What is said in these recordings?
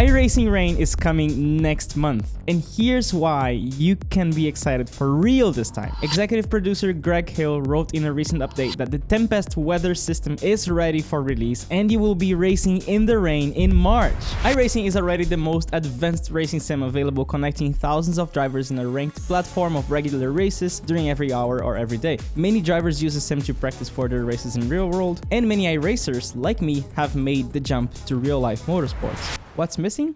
iRacing Rain is coming next month, and here's why you can be excited for real this time. Executive producer Greg Hill wrote in a recent update that the Tempest weather system is ready for release and you will be racing in the rain in March. iRacing is already the most advanced racing sim available, connecting thousands of drivers in a ranked platform of regular races during every hour or every day. Many drivers use the sim to practice for their races in real world, and many iRacers, like me, have made the jump to real-life motorsports. What's missing?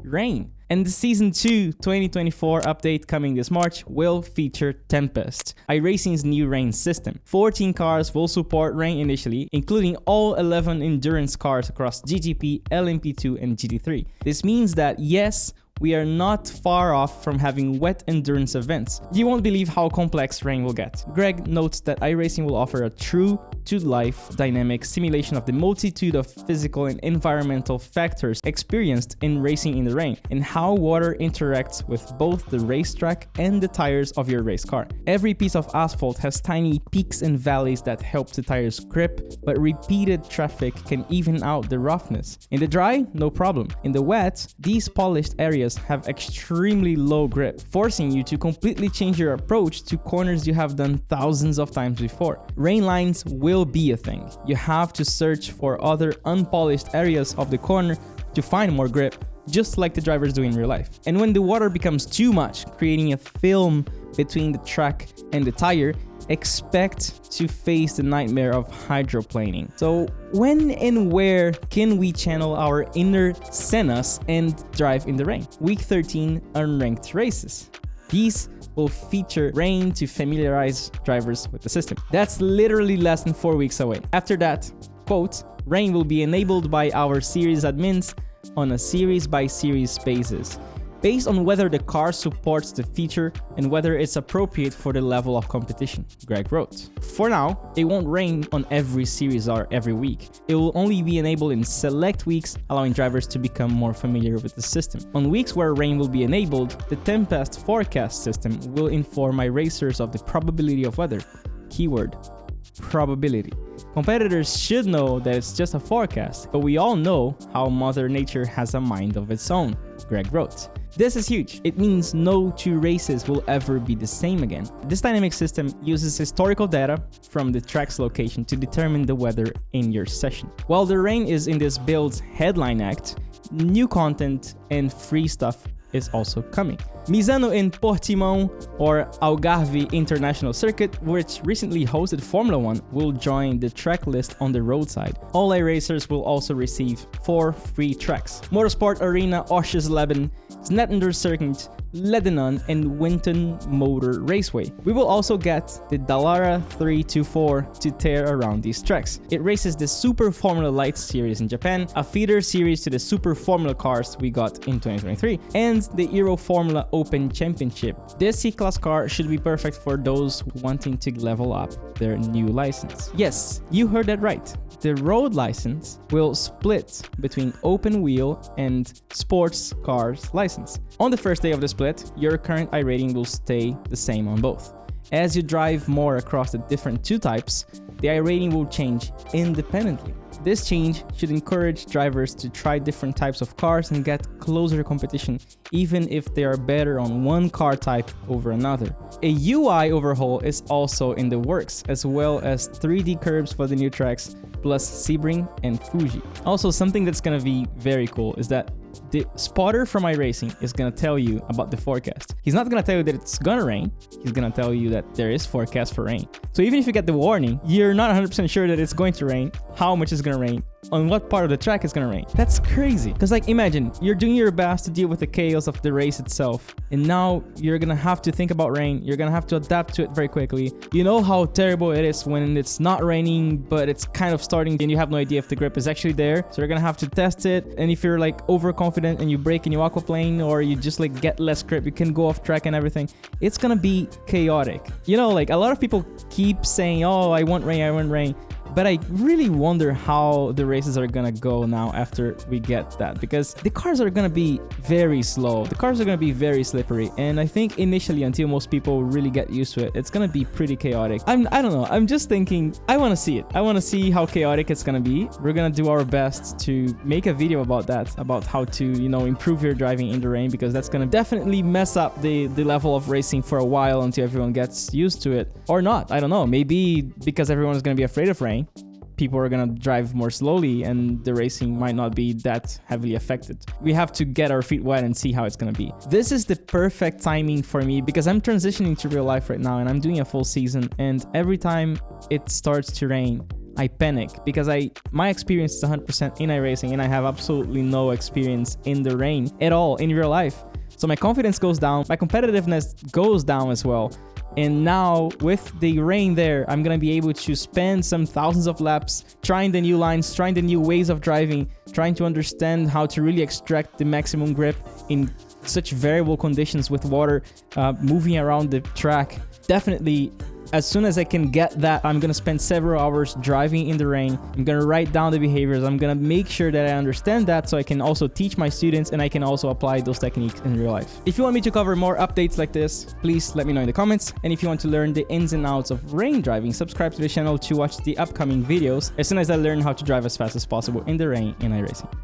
Rain. And the Season 2 2024 update coming this March will feature Tempest, iRacing's new rain system. 14 cars will support rain initially, including all 11 endurance cars across GTP, LMP2 and GT3. This means that yes, we are not far off from having wet endurance events. You won't believe how complex rain will get. Greg notes that iRacing will offer a true-to-life dynamic simulation of the multitude of physical and environmental factors experienced in racing in the rain, and how water interacts with both the racetrack and the tires of your race car. Every piece of asphalt has tiny peaks and valleys that help the tires grip, but repeated traffic can even out the roughness. In the dry, no problem. In the wet, these polished areas have extremely low grip, forcing you to completely change your approach to corners you have done thousands of times before. Rain lines will be a thing. You have to search for other unpolished areas of the corner to find more grip, just like the drivers do in real life. And when the water becomes too much, creating a film between the track and the tire, expect to face the nightmare of hydroplaning. So when and where can we channel our inner Sennas and drive in the rain? Week 13 unranked races. These will feature rain to familiarize drivers with the system. That's literally less than 4 weeks away. After that, quote, rain will be enabled by our series admins on a series by series basis, based on whether the car supports the feature and whether it's appropriate for the level of competition, Greg wrote. For now, it won't rain on every series or every week. It will only be enabled in select weeks, allowing drivers to become more familiar with the system. On weeks where rain will be enabled, the Tempest forecast system will inform iRacers of the probability of weather. Keyword: probability. Competitors should know that it's just a forecast, but we all know how Mother Nature has a mind of its own, Greg wrote. This is huge. It means no two races will ever be the same again. This dynamic system uses historical data from the track's location to determine the weather in your session. While the rain is in this build's headline act, new content and free stuff is also coming. Misano in Portimão, or Algarve International Circuit, which recently hosted Formula 1, will join the track list on the roadside. All iRacers will also receive 4 free tracks: Motorsport Arena Oschersleben, Snetender Circuit, Lebanon, and Winton Motor Raceway. We will also get the Dallara 324 to tear around these tracks. It races the Super Formula Light series in Japan, a feeder series to the Super Formula cars we got in 2023, and the Euro Formula Open Championship. This C-Class car should be perfect for those wanting to level up their new license. Yes, you heard that right. The road license will split between open wheel and sports cars license. On the first day of the split, your current iRating will stay the same on both. As you drive more across the different two types, the iRating will change independently. This change should encourage drivers to try different types of cars and get closer competition, even if they are better on one car type over another. A UI overhaul is also in the works, as well as 3D curbs for the new tracks, plus Sebring and Fuji. Also, something that's gonna be very cool is that the spotter from iRacing is gonna tell you about the forecast. He's not gonna tell you that it's gonna rain, he's gonna tell you that there is forecast for rain. So even if you get the warning, you're not 100% sure that it's going to rain, how much is gonna rain, on what part of the track is gonna rain. That's crazy. Because like, imagine, you're doing your best to deal with the chaos of the race itself, and now you're gonna have to think about rain, you're gonna have to adapt to it very quickly. You know how terrible it is when it's not raining, but it's kind of starting and you have no idea if the grip is actually there. So you're gonna have to test it, and if you're like overconfident and you brake and you aquaplane, or you just like get less grip, you can go off track and everything, it's gonna be chaotic. You know, like a lot of people keep saying, oh, I want rain, But I really wonder how the races are gonna go now after we get that, because the cars are gonna be very slow. The cars are gonna be very slippery, and I think initially, until most people really get used to it, it's gonna be pretty chaotic. I don't know. I'm just thinking, I want to see it. I want to see how chaotic it's gonna be. We're gonna do our best to make a video about that, about how to, you know, improve your driving in the rain, because that's gonna definitely mess up the level of racing for a while until everyone gets used to it. Or not, I don't know. Maybe because everyone is gonna be afraid of rain, people are gonna drive more slowly and the racing might not be that heavily affected. We have to get our feet wet and see how it's gonna be. This is the perfect timing for me because I'm transitioning to real life right now and I'm doing a full season, and every time it starts to rain, I panic because my experience is 100% in iRacing and I have absolutely no experience in the rain at all in real life. So my confidence goes down, my competitiveness goes down as well. And now with the rain there, I'm gonna be able to spend some thousands of laps trying the new lines, trying the new ways of driving, trying to understand how to really extract the maximum grip in such variable conditions with water moving around the track. Definitely, as soon as I can get that, I'm gonna spend several hours driving in the rain. I'm gonna write down the behaviors. I'm gonna make sure that I understand that so I can also teach my students and I can also apply those techniques in real life. If you want me to cover more updates like this, please let me know in the comments. And if you want to learn the ins and outs of rain driving, subscribe to the channel to watch the upcoming videos as soon as I learn how to drive as fast as possible in the rain in iRacing.